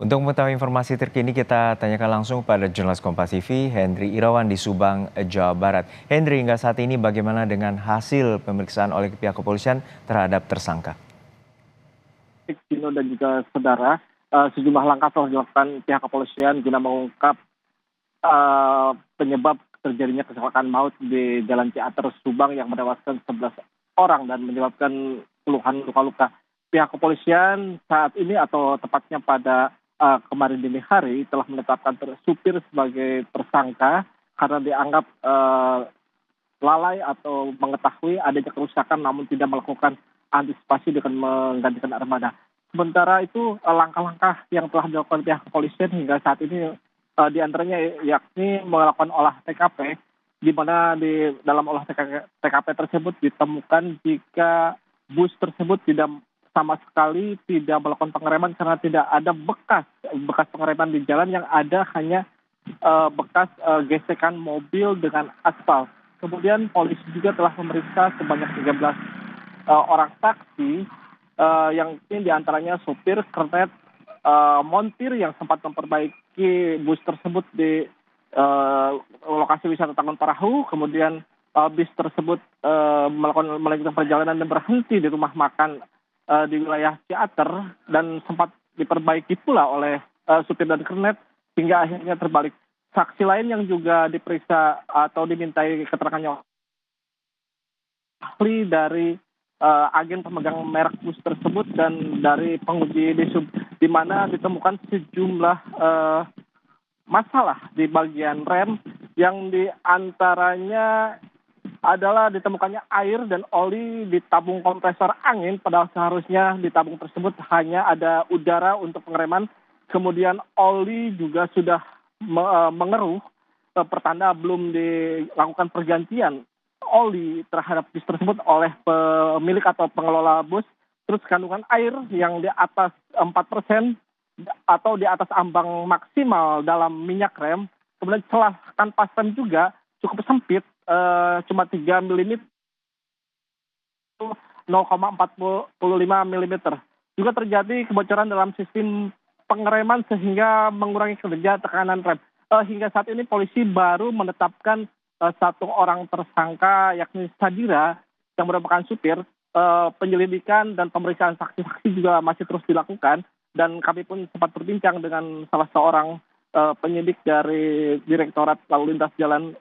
Untuk mengetahui informasi terkini kita tanyakan langsung pada jurnalis Kompas TV, Henry Irawan di Subang, Jawa Barat. Henry, hingga saat ini bagaimana dengan hasil pemeriksaan oleh pihak kepolisian terhadap tersangka? Dino dan juga saudara, sejumlah langkah telah dilakukan pihak kepolisian guna mengungkap penyebab terjadinya kecelakaan maut di Jalan Ciater Subang yang menewaskan 11 orang dan menyebabkan puluhan luka-luka. Pihak kepolisian saat ini atau tepatnya pada kemarin dini hari telah menetapkan supir sebagai tersangka karena dianggap lalai atau mengetahui adanya kerusakan namun tidak melakukan antisipasi dengan menggantikan armada. Sementara itu langkah-langkah yang telah dilakukan pihak kepolisian hingga saat ini diantaranya yakni melakukan olah TKP, di mana di dalam olah TKP tersebut ditemukan jika bus tersebut tidak sama sekali tidak melakukan pengereman karena tidak ada bekas pengereman di jalan, yang ada hanya bekas gesekan mobil dengan aspal. Kemudian polisi juga telah memeriksa sebanyak 13 orang saksi yang ini diantaranya supir, kernet, montir yang sempat memperbaiki bus tersebut di lokasi wisata Tangun Parahu. Kemudian bis tersebut melanjutkan perjalanan dan berhenti di rumah makan di wilayah Ciater dan sempat diperbaiki pula oleh supir dan kernet hingga akhirnya terbalik. Saksi lain yang juga diperiksa atau dimintai keterangannya ahli dari agen pemegang merek bus tersebut dan dari penguji disub, di mana ditemukan sejumlah masalah di bagian rem yang diantaranya adalah ditemukannya air dan oli di tabung kompresor angin, padahal seharusnya di tabung tersebut hanya ada udara untuk pengereman. Kemudian oli juga sudah mengeruh, pertanda belum dilakukan pergantian oli terhadap bus tersebut oleh pemilik atau pengelola bus. Terus kandungan air yang di atas 4% atau di atas ambang maksimal dalam minyak rem. Kemudian celah kanvas rem juga cukup sempit, cuma 3 mm, 0,45 mm. Juga terjadi kebocoran dalam sistem pengereman sehingga mengurangi kerja tekanan rem. Hingga saat ini polisi baru menetapkan satu orang tersangka yakni Sadira yang merupakan supir. Penyelidikan dan pemeriksaan saksi-saksi juga masih terus dilakukan, dan kami pun sempat berbincang dengan salah seorang penyidik dari Direktorat Lalu Lintas Jalan,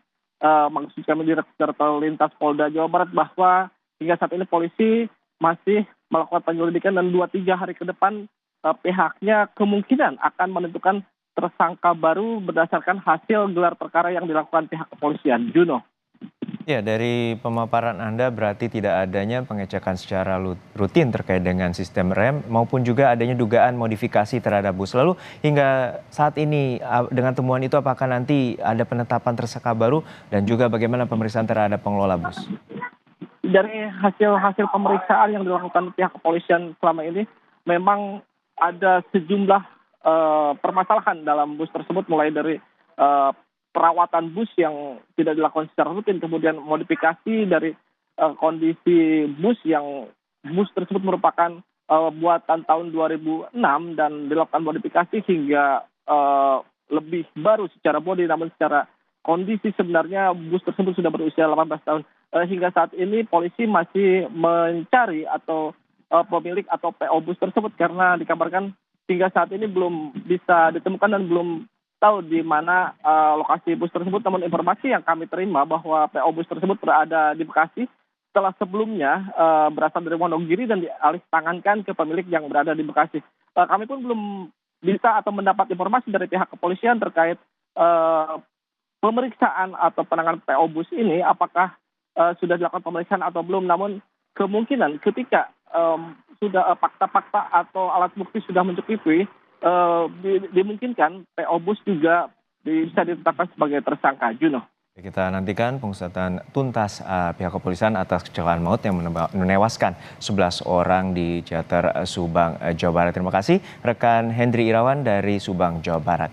maksud kami Direktorat Lalu Lintas Polda Jawa Barat, bahwa hingga saat ini polisi masih melakukan penyelidikan dan 2-3 hari ke depan pihaknya kemungkinan akan menentukan tersangka baru berdasarkan hasil gelar perkara yang dilakukan pihak kepolisian. Juno. Ya, dari pemaparan Anda berarti tidak adanya pengecekan secara rutin terkait dengan sistem rem maupun juga adanya dugaan modifikasi terhadap bus. Lalu hingga saat ini dengan temuan itu apakah nanti ada penetapan tersangka baru dan juga bagaimana pemeriksaan terhadap pengelola bus? Dari hasil pemeriksaan yang dilakukan pihak kepolisian selama ini, memang ada sejumlah permasalahan dalam bus tersebut, mulai dari perawatan bus yang tidak dilakukan secara rutin, kemudian modifikasi dari kondisi bus yang bus tersebut merupakan buatan tahun 2006 dan dilakukan modifikasi hingga lebih baru secara bodi, namun secara kondisi sebenarnya bus tersebut sudah berusia 18 tahun. Hingga saat ini polisi masih mencari atau pemilik atau PO bus tersebut karena dikabarkan hingga saat ini belum bisa ditemukan dan belum tahu di mana lokasi bus tersebut. Namun informasi yang kami terima bahwa PO bus tersebut berada di Bekasi setelah sebelumnya berasal dari Wonogiri dan dialih tangankan ke pemilik yang berada di Bekasi. Kami pun belum bisa atau mendapat informasi dari pihak kepolisian terkait pemeriksaan atau penanganan PO bus ini, apakah sudah dilakukan pemeriksaan atau belum. Namun kemungkinan ketika sudah fakta-fakta atau alat bukti sudah mencukupi, dimungkinkan PO bus juga bisa ditetapkan sebagai tersangka. Juno. Kita nantikan pengusatan tuntas pihak kepolisian atas kecelakaan maut yang menewaskan 11 orang di Ciater Subang, Jawa Barat. Terima kasih rekan Henry Irawan dari Subang, Jawa Barat.